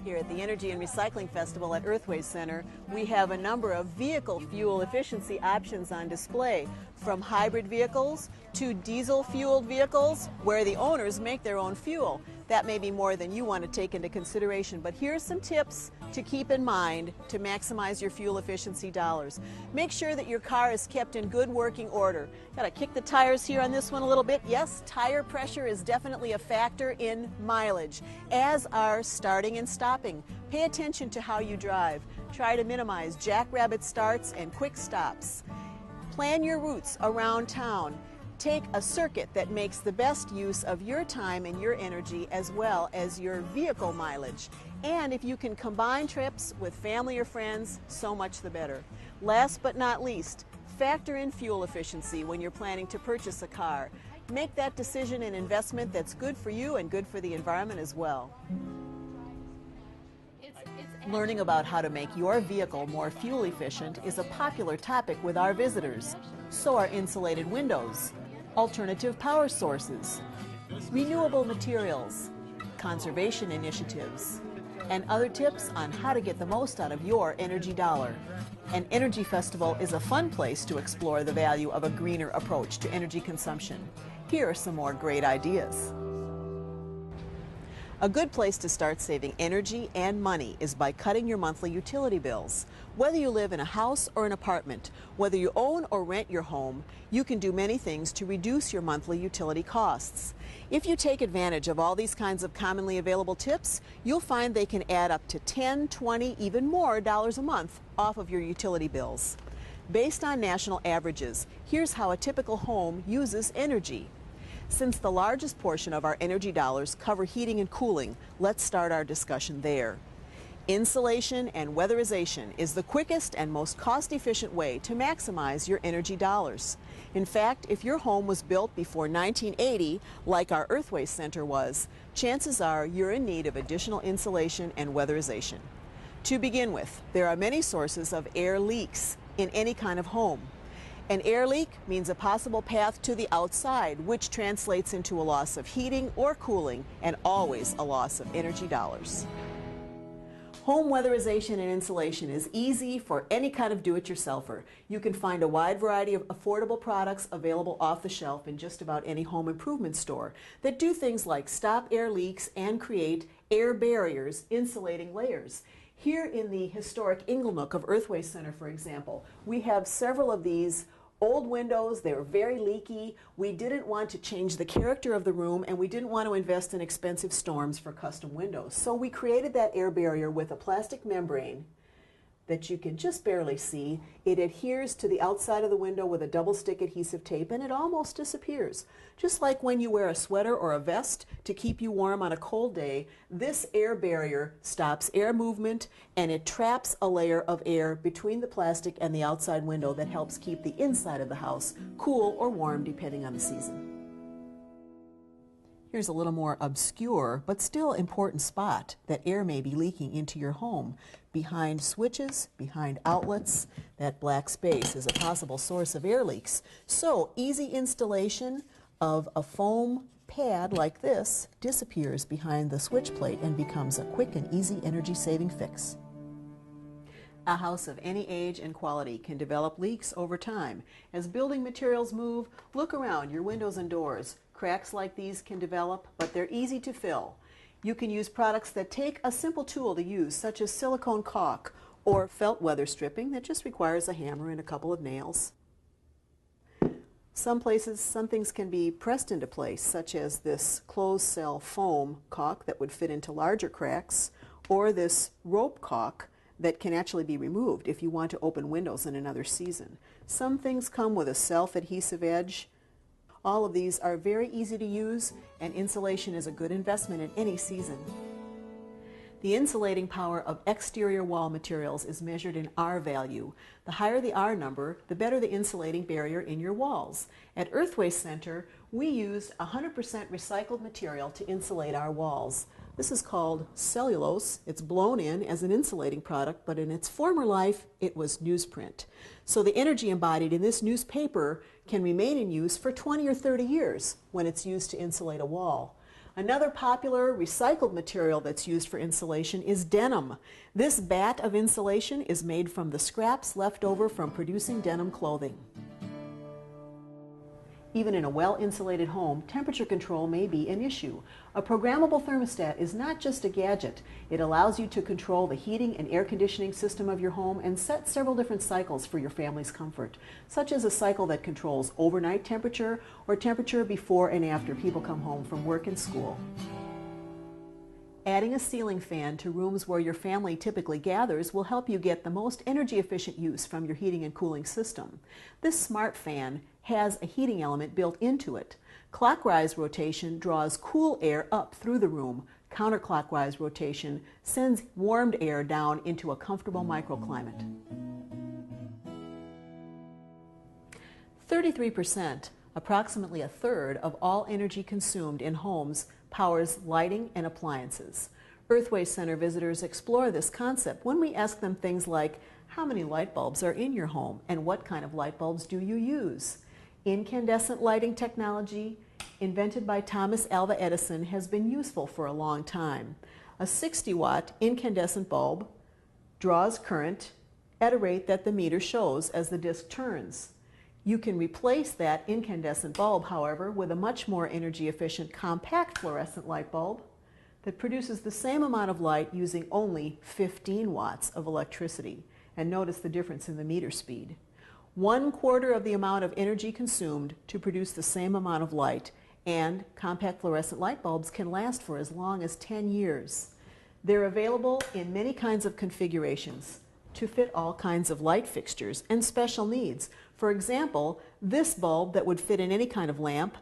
Here at the Energy and Recycling Festival at EarthWays Center, we have a number of vehicle fuel efficiency options on display, from hybrid vehicles to diesel-fueled vehicles where the owners make their own fuel. That may be more than you want to take into consideration, but here's some tips to keep in mind to maximize your fuel efficiency dollars. Make sure that your car is kept in good working order. Got to kick the tires here on this one a little bit. Yes, tire pressure is definitely a factor in mileage, as are starting and stopping. Pay attention to how you drive. Try to minimize jackrabbit starts and quick stops. Plan your routes around town. Take a circuit that makes the best use of your time and your energy as well as your vehicle mileage. And if you can combine trips with family or friends, so much the better. Last but not least, factor in fuel efficiency when you're planning to purchase a car. Make that decision an investment that's good for you and good for the environment as well. Learning about how to make your vehicle more fuel efficient is a popular topic with our visitors. So are insulated windows, alternative power sources, renewable materials, conservation initiatives, and other tips on how to get the most out of your energy dollar. An energy festival is a fun place to explore the value of a greener approach to energy consumption. Here are some more great ideas. A good place to start saving energy and money is by cutting your monthly utility bills. Whether you live in a house or an apartment, whether you own or rent your home, you can do many things to reduce your monthly utility costs. If you take advantage of all these kinds of commonly available tips, you'll find they can add up to $10, $20, even more dollars a month off of your utility bills. Based on national averages, here's how a typical home uses energy. Since the largest portion of our energy dollars cover heating and cooling, let's start our discussion there. Insulation and weatherization is the quickest and most cost-efficient way to maximize your energy dollars. In fact, if your home was built before 1980, like our EarthWays Center was, chances are you're in need of additional insulation and weatherization. To begin with, there are many sources of air leaks in any kind of home. An air leak means a possible path to the outside, which translates into a loss of heating or cooling and always a loss of energy dollars. Home weatherization and insulation is easy for any kind of do-it-yourselfer. You can find a wide variety of affordable products available off the shelf in just about any home improvement store that do things like stop air leaks and create air barriers, insulating layers. Here in the historic Inglenook of EarthWays Center, for example, we have several of these old windows. They were very leaky. We didn't want to change the character of the room, and we didn't want to invest in expensive storms for custom windows. So we created that air barrier with a plastic membrane that you can just barely see. It adheres to the outside of the window with a double stick adhesive tape, and it almost disappears. Just like when you wear a sweater or a vest to keep you warm on a cold day, this air barrier stops air movement, and it traps a layer of air between the plastic and the outside window that helps keep the inside of the house cool or warm depending on the season. Here's a little more obscure but still important spot that air may be leaking into your home. Behind switches, behind outlets, that black space is a possible source of air leaks. So easy installation of a foam pad like this disappears behind the switch plate and becomes a quick and easy energy saving fix. A house of any age and quality can develop leaks over time. As building materials move, look around your windows and doors. Cracks like these can develop, but they're easy to fill. You can use products that take a simple tool to use, such as silicone caulk or felt weather stripping that just requires a hammer and a couple of nails. Some places, some things can be pressed into place, such as this closed cell foam caulk that would fit into larger cracks, or this rope caulk that can actually be removed if you want to open windows in another season. Some things come with a self-adhesive edge. All of these are very easy to use, and insulation is a good investment in any season. The insulating power of exterior wall materials is measured in R value. The higher the R number, the better the insulating barrier in your walls. At EarthWays Center, we used 100% recycled material to insulate our walls. This is called cellulose. It's blown in as an insulating product, but in its former life, it was newsprint. So the energy embodied in this newspaper can remain in use for 20 or 30 years when it's used to insulate a wall. Another popular recycled material that's used for insulation is denim. This bat of insulation is made from the scraps left over from producing denim clothing. Even in a well-insulated home, temperature control may be an issue. A programmable thermostat is not just a gadget. It allows you to control the heating and air conditioning system of your home and set several different cycles for your family's comfort, such as a cycle that controls overnight temperature or temperature before and after people come home from work and school. Adding a ceiling fan to rooms where your family typically gathers will help you get the most energy-efficient use from your heating and cooling system. This smart fan has a heating element built into it. Clockwise rotation draws cool air up through the room. Counterclockwise rotation sends warmed air down into a comfortable microclimate. 33%, approximately a third of all energy consumed in homes, powers lighting and appliances. EarthWays Center visitors explore this concept when we ask them things like, how many light bulbs are in your home and what kind of light bulbs do you use? Incandescent lighting technology, invented by Thomas Alva Edison, has been useful for a long time. A 60-watt incandescent bulb draws current at a rate that the meter shows as the disc turns. You can replace that incandescent bulb, however, with a much more energy-efficient compact fluorescent light bulb that produces the same amount of light using only 15 watts of electricity. And notice the difference in the meter speed. 1/4 of the amount of energy consumed to produce the same amount of light, and compact fluorescent light bulbs can last for as long as 10 years. They're available in many kinds of configurations to fit all kinds of light fixtures and special needs. For example, this bulb that would fit in any kind of lamp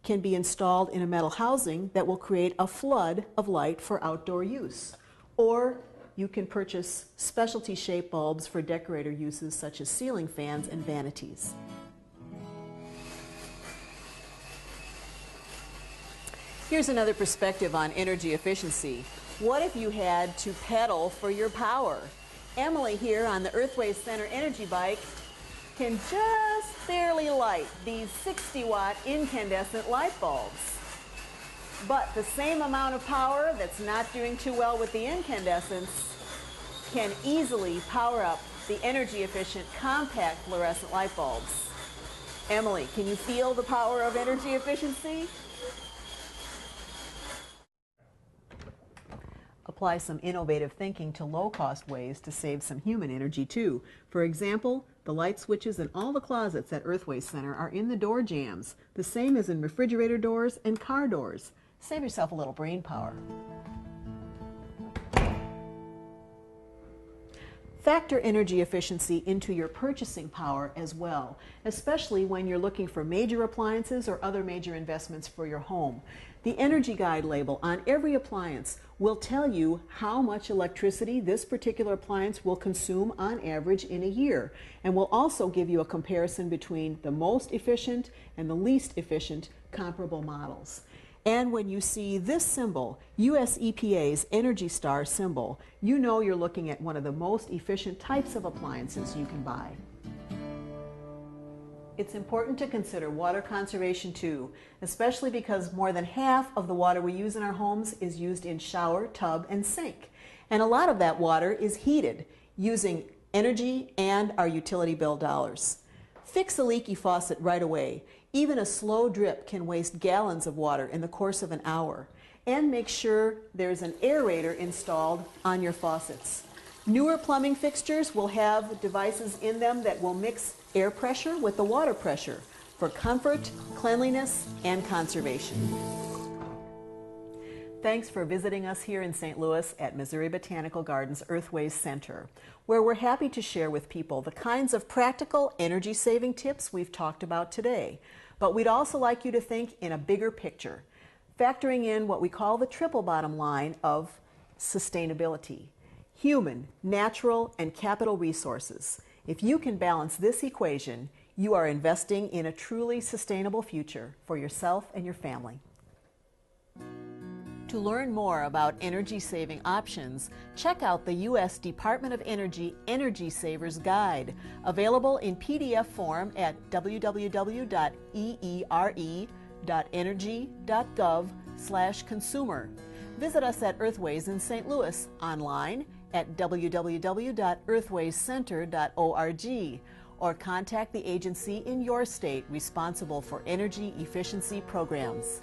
can be installed in a metal housing that will create a flood of light for outdoor use. Or you can purchase specialty shaped bulbs for decorator uses such as ceiling fans and vanities. Here's another perspective on energy efficiency. What if you had to pedal for your power? Emily here on the EarthWays Center Energy Bike can just barely light these 60-watt incandescent light bulbs. But the same amount of power that's not doing too well with the incandescents can easily power up the energy-efficient compact fluorescent light bulbs. Emily, can you feel the power of energy efficiency? Apply some innovative thinking to low-cost ways to save some human energy too. For example, the light switches in all the closets at EarthWays Center are in the door jambs, the same as in refrigerator doors and car doors. Save yourself a little brain power. Factor energy efficiency into your purchasing power as well, especially when you're looking for major appliances or other major investments for your home. The Energy Guide label on every appliance will tell you how much electricity this particular appliance will consume on average in a year, and will also give you a comparison between the most efficient and the least efficient comparable models. And when you see this symbol, US EPA's Energy Star symbol, you know you're looking at one of the most efficient types of appliances you can buy. It's important to consider water conservation too, especially because more than half of the water we use in our homes is used in shower, tub, and sink. And a lot of that water is heated using energy and our utility bill dollars. Fix a leaky faucet right away. Even a slow drip can waste gallons of water in the course of an hour. And make sure there's an aerator installed on your faucets. Newer plumbing fixtures will have devices in them that will mix air pressure with the water pressure for comfort, cleanliness, and conservation. Thanks for visiting us here in St. Louis at Missouri Botanical Garden's EarthWays Center, where we're happy to share with people the kinds of practical energy-saving tips we've talked about today. But we'd also like you to think in a bigger picture, factoring in what we call the triple bottom line of sustainability: human, natural, and capital resources. If you can balance this equation, you are investing in a truly sustainable future for yourself and your family. To learn more about energy-saving options, check out the U.S. Department of Energy Energy Savers Guide, available in PDF form at www.eere.energy.gov www.earthways.org/consumer. Visit us at EarthWays in St. Louis, online at www.earthwayscenter.org, or contact the agency in your state responsible for energy efficiency programs.